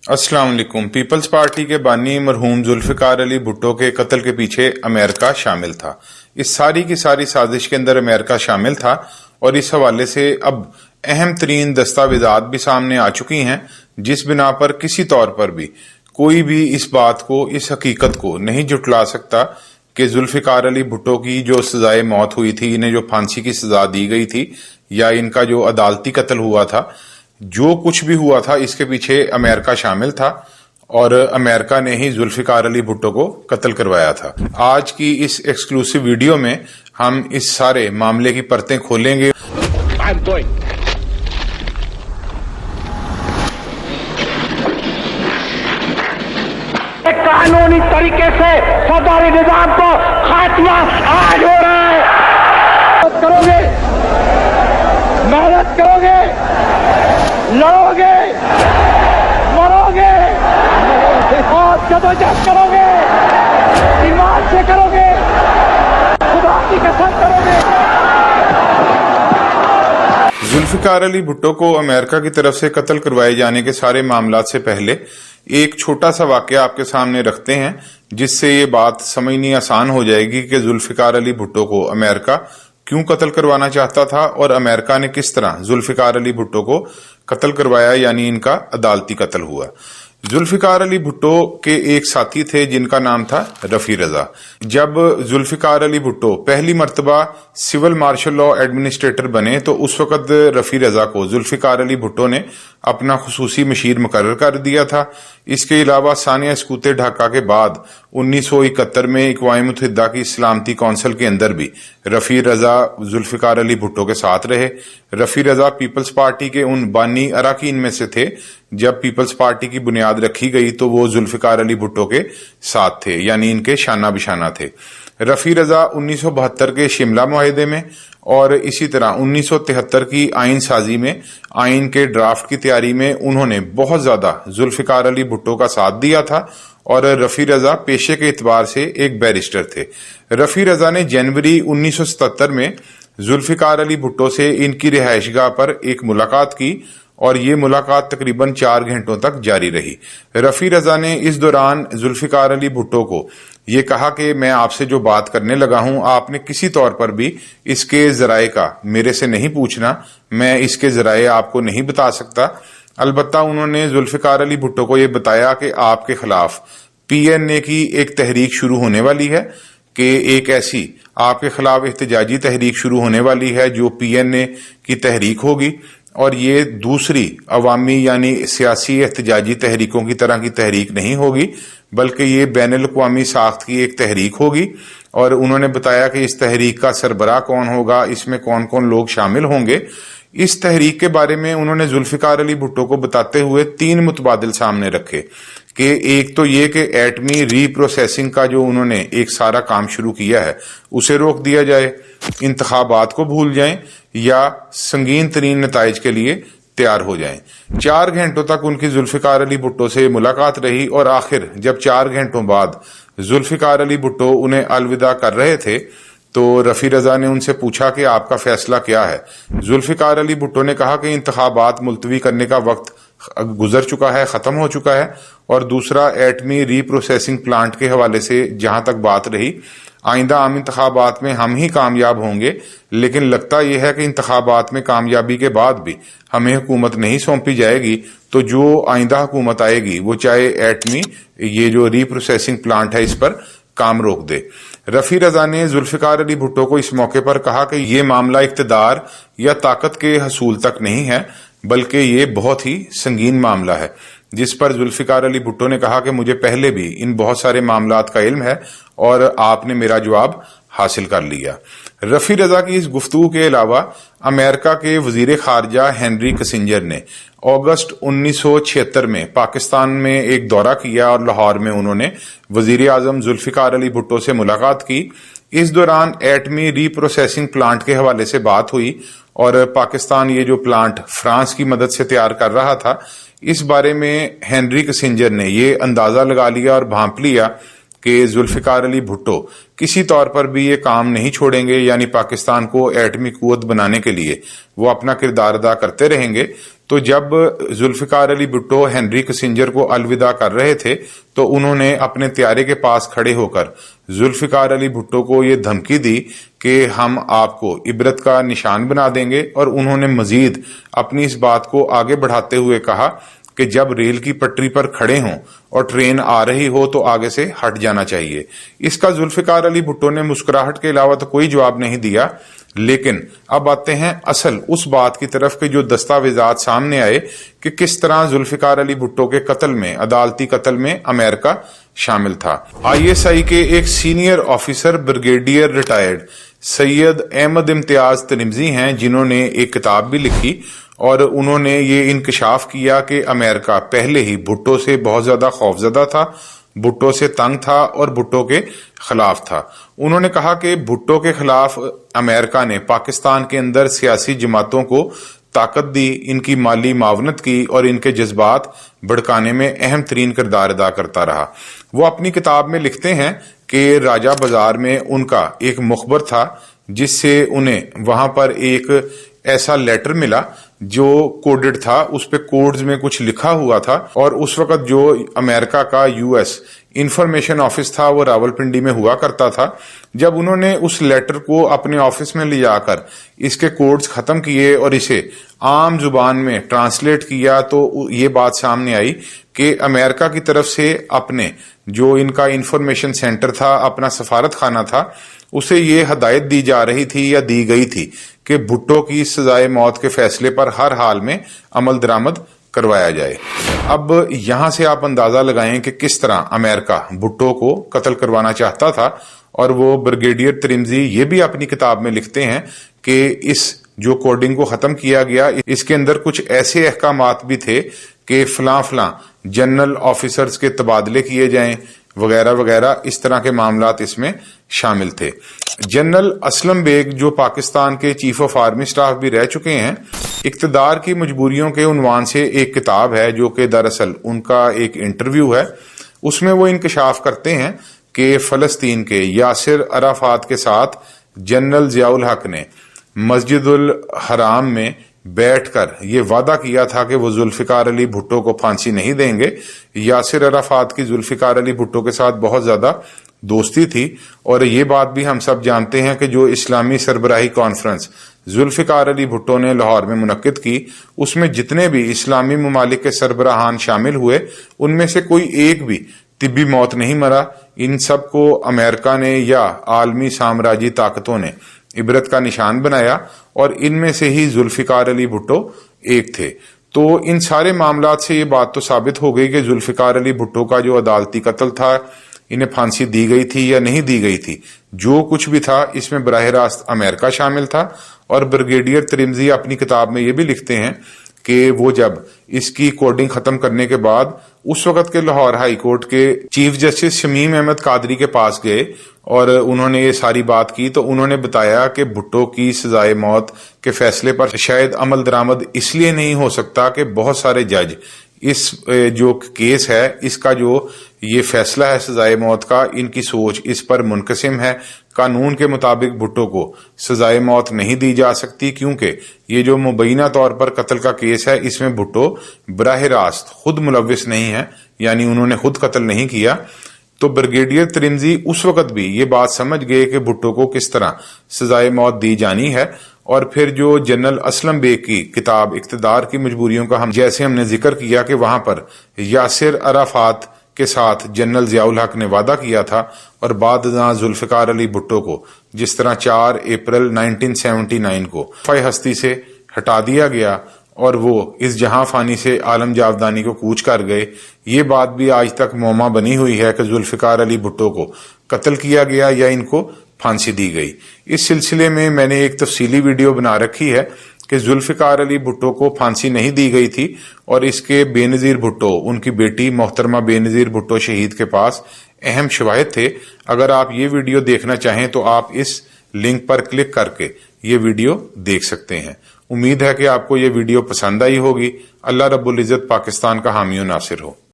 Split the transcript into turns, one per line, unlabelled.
अस्सलाम वालेकुम। Peoples party के बानी मरहूम जुल्फिकार अली भुट्टो के कत्ल के पीछे अमेरिका शामिल था। इस सारी की सारी साजिश के अंदर अमेरिका शामिल था और इस हवाले से अब अहम तरीन दस्तावेजात भी सामने आ चुकी हैं, जिस बिना पर किसी तौर पर भी कोई भी इस बात को, इस हकीकत को नहीं जुटला सकता कि जुल्फिकार अली भुट्टो की जो सजाए मौत हुई थी, इन्हें जो फांसी की सजा दी गई थी या इनका जो अदालती कत्ल हुआ था, जो कुछ भी हुआ था इसके पीछे अमेरिका शामिल था और अमेरिका ने ही जुल्फिकार अली भुट्टो को कत्ल करवाया था। आज की इस एक्सक्लूसिव वीडियो में हम इस सारे मामले की परतें खोलेंगे।
कानूनी तरीके से फौजदारी निजाम को खात्मा आज हो रहा है। करोगे, मेहनत करोगे, लड़ोगे, मरोगे और जदोजहद करोगे, ईमान से करोगे, खुदा की कसम करोगे।
जुल्फिकार अली भुट्टो को अमेरिका की तरफ से कत्ल करवाए जाने के सारे मामलात से पहले एक छोटा सा वाकया आपके सामने रखते हैं, जिससे ये बात समझनी आसान हो जाएगी कि जुल्फिकार अली भुट्टो को अमेरिका क्यों कत्ल करवाना चाहता था और अमेरिका ने किस तरह जुल्फिकार अली भुट्टो को कत्ल करवाया, यानी इनका अदालती कत्ल हुआ। जुल्फिकार अली भुट्टो के एक साथी थे जिनका नाम था रफी रजा। जब जुल्फिकार अली भुट्टो पहली मर्तबा सिविल मार्शल लॉ एडमिनिस्ट्रेटर बने तो उस वक्त रफी रजा को जुल्फिकार अली भुट्टो ने अपना खुसूसी मशीर मुकर्रर कर दिया था। इसके अलावा सानिया सकूत ढाका के बाद 1971 में अक़वाम मुत्तहिदा की सलामती कौंसिल के अंदर भी रफी रजा जुल्फिकार अली भुट्टो के साथ रहे। रफी रजा पीपल्स पार्टी के उन बानी अरकान में से थे। जब पीपल्स पार्टी की बुनियाद रखी गई तो वो जुल्फिकार अली भुट्टो के साथ थे, यानी इनके शाना बिशाना थे। रफी रजा 1972 के शिमला मुआहदे में और इसी तरह 1973 की आइन साजी में, आइन के ड्राफ्ट की तैयारी में उन्होंने बहुत ज्यादा जुल्फिकार अली भुट्टो का साथ दिया था। और रफी रजा पेशे के एतबार से एक बैरिस्टर थे। रफी रजा ने जनवरी 1977 में जुल्फिकार अली भुट्टो से इनकी रिहायशगाह पर एक मुलाकात की और ये मुलाकात तकरीबन 4 घंटों तक जारी रही। रफी रजा ने इस दौरान जुल्फिकार अली भुट्टो को ये कहा कि मैं आपसे जो बात करने लगा हूं, आपने किसी तौर पर भी इसके जराए का मेरे से नहीं पूछना, मैं इसके जराए आपको नहीं बता सकता। अलबत्ता उन्होंने जुल्फिकार अली भुट्टो को ये बताया कि आपके खिलाफ PNA की एक तहरीक शुरू होने वाली है, कि एक ऐसी आपके खिलाफ एहतजाजी तहरीक शुरू होने वाली है जो PNA की तहरीक होगी और ये दूसरी अवामी यानी सियासी एहतजाजी तहरीकों की तरह की तहरीक नहीं होगी, बल्कि ये बैनुल अक़वामी साख्त की एक तहरीक होगी। और उन्होंने बताया कि इस तहरीक का सरबराह कौन होगा, इसमें कौन कौन लोग शामिल होंगे। इस तहरीक के बारे में उन्होंने जुल्फिकार अली भुट्टो को बताते हुए 3 मुतबादिल सामने रखे कि एक तो ये कि एटमी रीप्रोसेसिंग का जो उन्होंने एक सारा काम शुरू किया है उसे रोक दिया जाए, इंतखाबात को भूल जाएं या संगीन तरीन नताइज के लिए तैयार हो जाएं। 4 घंटों तक उनकी जुल्फिकार अली भुट्टो से मुलाकात रही और आखिर जब 4 घंटों बाद जुल्फिकार अली भुट्टो उन्हें अलविदा कर रहे थे तो रफी रजा ने उनसे पूछा कि आपका फैसला क्या है। जुल्फिकार अली भुट्टो ने कहा कि इंतखाबात मुलतवी करने का वक्त गुजर चुका है, खत्म हो चुका है। और दूसरा, एटमी रीप्रोसेसिंग प्लांट के हवाले से जहां तक बात रही, आइंदा आम इंतखाबात में हम ही कामयाब होंगे, लेकिन लगता यह है कि इंतखाबात में कामयाबी के बाद भी हमें हुकूमत नहीं सौंपी जाएगी, तो जो आइंदा हुकूमत आएगी वो चाहे एटमी ये जो रीप्रोसेसिंग प्लांट है इस पर काम रोक दे। रफी रजा ने जुल्फिकार अली भुट्टो को इस मौके पर कहा कि ये मामला इक्तदार या ताकत के हसूल तक नहीं है, बल्कि ये बहुत ही संगीन मामला है। जिस पर जुल्फिकार अली भुट्टो ने कहा कि मुझे पहले भी इन बहुत सारे मामलात का इल्म है और आपने मेरा जवाब हासिल कर लिया। रफी रजा की इस गुफ्तगू के अलावा अमेरिका के वजीर खारजा हेनरी किसिंजर ने अगस्त 1976 में पाकिस्तान में एक दौरा किया और लाहौर में उन्होंने वजीर आजम जुल्फिकार अली भुट्टो से मुलाकात की। इस दौरान एटमी रीप्रोसेसिंग प्लांट के हवाले से बात हुई और पाकिस्तान ये जो प्लांट फ्रांस की मदद से तैयार कर रहा था, इस बारे में हेनरी किसिंजर ने ये अंदाजा लगा लिया और भांप लिया कि जुल्फिकार अली भुट्टो किसी तौर पर भी ये काम नहीं छोड़ेंगे, यानी पाकिस्तान को एटमी कुव्वत बनाने के लिए वो अपना किरदार अदा करते रहेंगे। تو جب ذوالفقار علی بھٹو ہنری کسنجر کو الوداع کر رہے تھے تو انہوں نے اپنے طیارے کے پاس کھڑے ہو کر ذوالفقار علی بھٹو کو یہ دھمکی دی کہ ہم آپ کو عبرت کا نشان بنا دیں گے، اور انہوں نے مزید اپنی اس بات کو آگے بڑھاتے ہوئے کہا کہ جب ریل کی پٹری پر کھڑے ہوں اور ٹرین آ رہی ہو تو آگے سے ہٹ جانا چاہیے۔ اس کا ذوالفقار علی بھٹو نے مسکراہٹ کے علاوہ تو کوئی جواب نہیں دیا۔ لیکن اب آتے ہیں اصل اس بات کی طرف کہ جو دستاویزات سامنے آئے کہ کس طرح ذوالفقار علی بھٹو کے قتل میں، عدالتی قتل میں امریکہ شامل تھا۔ ISI کے ایک سینئر آفیسر بریگیڈیئر ریٹائرڈ سید احمد امتیاز ترمزی ہیں، جنہوں نے ایک کتاب بھی لکھی اور انہوں نے یہ انکشاف کیا کہ امریکہ پہلے ہی بھٹو سے بہت زیادہ خوفزدہ تھا، بھٹو سے تنگ تھا اور بھٹو کے خلاف تھا۔ انہوں نے کہا کہ بھٹو کے خلاف امریکہ نے پاکستان کے اندر سیاسی جماعتوں کو طاقت دی، ان کی مالی معاونت کی اور ان کے جذبات بھڑکانے میں اہم ترین کردار ادا کرتا رہا۔ وہ اپنی کتاب میں لکھتے ہیں کہ راجہ بازار میں ان کا ایک مخبر تھا جس سے انہیں وہاں پر ایک ایسا لیٹر ملا جو کوڈڈ تھا، اس پہ کوڈز میں کچھ لکھا ہوا تھا، اور اس وقت جو امریکہ کا US انفارمیشن آفس تھا وہ راولپنڈی میں ہوا کرتا تھا۔ جب انہوں نے اس لیٹر کو اپنے آفس میں لے جا کر اس کے کوڈز ختم کیے اور اسے عام زبان میں ٹرانسلیٹ کیا تو یہ بات سامنے آئی کہ امریکہ کی طرف سے اپنے جو ان کا انفارمیشن سینٹر تھا، اپنا سفارت خانہ تھا، اسے یہ ہدایت دی جا رہی تھی یا دی گئی تھی کہ بھٹو کی سزائے موت کے فیصلے پر ہر حال میں عمل درآمد کروایا جائے۔ اب یہاں سے آپ اندازہ لگائیں کہ کس طرح امریکہ بھٹو کو قتل کروانا چاہتا تھا، اور وہ بریگیڈیئر ترمزی یہ بھی اپنی کتاب میں لکھتے ہیں کہ اس جو کوڈنگ کو ختم کیا گیا اس کے اندر کچھ ایسے احکامات بھی تھے کہ فلاں جنرل آفیسرز کے تبادلے کیے جائیں وغیرہ وغیرہ، اس طرح کے معاملات اس میں شامل تھے۔ جنرل اسلم بیگ جو پاکستان کے چیف آف آرمی سٹاف بھی رہ چکے ہیں، اقتدار کی مجبوریوں کے عنوان سے ایک کتاب ہے جو کہ دراصل ان کا ایک انٹرویو ہے، اس میں وہ انکشاف کرتے ہیں کہ فلسطین کے یاسر عرفات کے ساتھ جنرل ضیاء الحق نے مسجد الحرام میں بیٹھ کر یہ وعدہ کیا تھا کہ وہ ذوالفقار علی بھٹو کو پھانسی نہیں دیں گے۔ یاسر عرفات کی ذوالفقار علی بھٹو کے ساتھ بہت زیادہ دوستی تھی، اور یہ بات بھی ہم سب جانتے ہیں کہ جو اسلامی سربراہی کانفرنس ذوالفقار علی بھٹو نے لاہور میں منعقد کی، اس میں جتنے بھی اسلامی ممالک کے سربراہان شامل ہوئے ان میں سے کوئی ایک بھی طبی موت نہیں مرا۔ ان سب کو امریکہ نے یا عالمی سامراجی طاقتوں نے عبرت کا نشان بنایا، اور ان میں سے ہی ذوالفقار علی بھٹو ایک تھے۔ تو ان سارے معاملات سے یہ بات تو ثابت ہو گئی کہ ذوالفقار علی بھٹو کا جو عدالتی قتل تھا، انہیں پھانسی دی گئی تھی یا نہیں دی گئی تھی، جو کچھ بھی تھا اس میں براہ راست امریکہ شامل تھا۔ اور بریگیڈیئر ترمزی اپنی کتاب میں یہ بھی لکھتے ہیں کہ وہ جب اس کی کوڈنگ ختم کرنے کے بعد اس وقت کے لاہور ہائی کورٹ کے چیف جسٹس شمیم احمد قادری کے پاس گئے اور انہوں نے یہ ساری بات کی، تو انہوں نے بتایا کہ بھٹو کی سزائے موت کے فیصلے پر شاید عمل درآمد اس لیے نہیں ہو سکتا کہ بہت سارے جج اس جو کیس ہے، اس کا جو یہ فیصلہ ہے سزائے موت کا، ان کی سوچ اس پر منقسم ہے۔ قانون کے مطابق بھٹو کو سزائے موت نہیں دی جا سکتی، کیونکہ یہ جو مبینہ طور پر قتل کا کیس ہے اس میں بھٹو براہ راست خود ملوث نہیں ہے، یعنی انہوں نے خود قتل نہیں کیا۔ تو بریگیڈیئر ترمزی اس وقت بھی یہ بات سمجھ گئے کہ بھٹو کو کس طرح سزائے موت دی جانی ہے۔ اور پھر جو جنرل اسلم بیگ کی کتاب اقتدار کی مجبوریوں کا جیسے ہم نے ذکر کیا کہ وہاں پر یاسر عرفات کے ساتھ جنرل ضیاء الحق نے وعدہ کیا تھا، اور بعد ازاں ذوالفقار علی بھٹو کو جس طرح 4 اپریل 1979 کو فائے ہستی سے ہٹا دیا گیا اور وہ اس جہاں فانی سے عالم جاودانی کو کوچ کر گئے، یہ بات بھی آج تک معمہ بنی ہوئی ہے کہ ذوالفقار علی بھٹو کو قتل کیا گیا یا ان کو پھانسی دی گئی۔ اس سلسلے میں میں نے ایک تفصیلی ویڈیو بنا رکھی ہے کہ ذوالفقار علی بھٹو کو پھانسی نہیں دی گئی تھی، اور اس کے بے نظیر بھٹو، ان کی بیٹی محترمہ بے نظیر بھٹو شہید کے پاس اہم شواہد تھے۔ اگر آپ یہ ویڈیو دیکھنا چاہیں تو آپ اس لنک پر کلک کر کے یہ ویڈیو دیکھ سکتے ہیں۔ امید ہے کہ آپ کو یہ ویڈیو پسند آئی ہوگی۔ اللہ رب العزت پاکستان کا حامی و ناصر ہو۔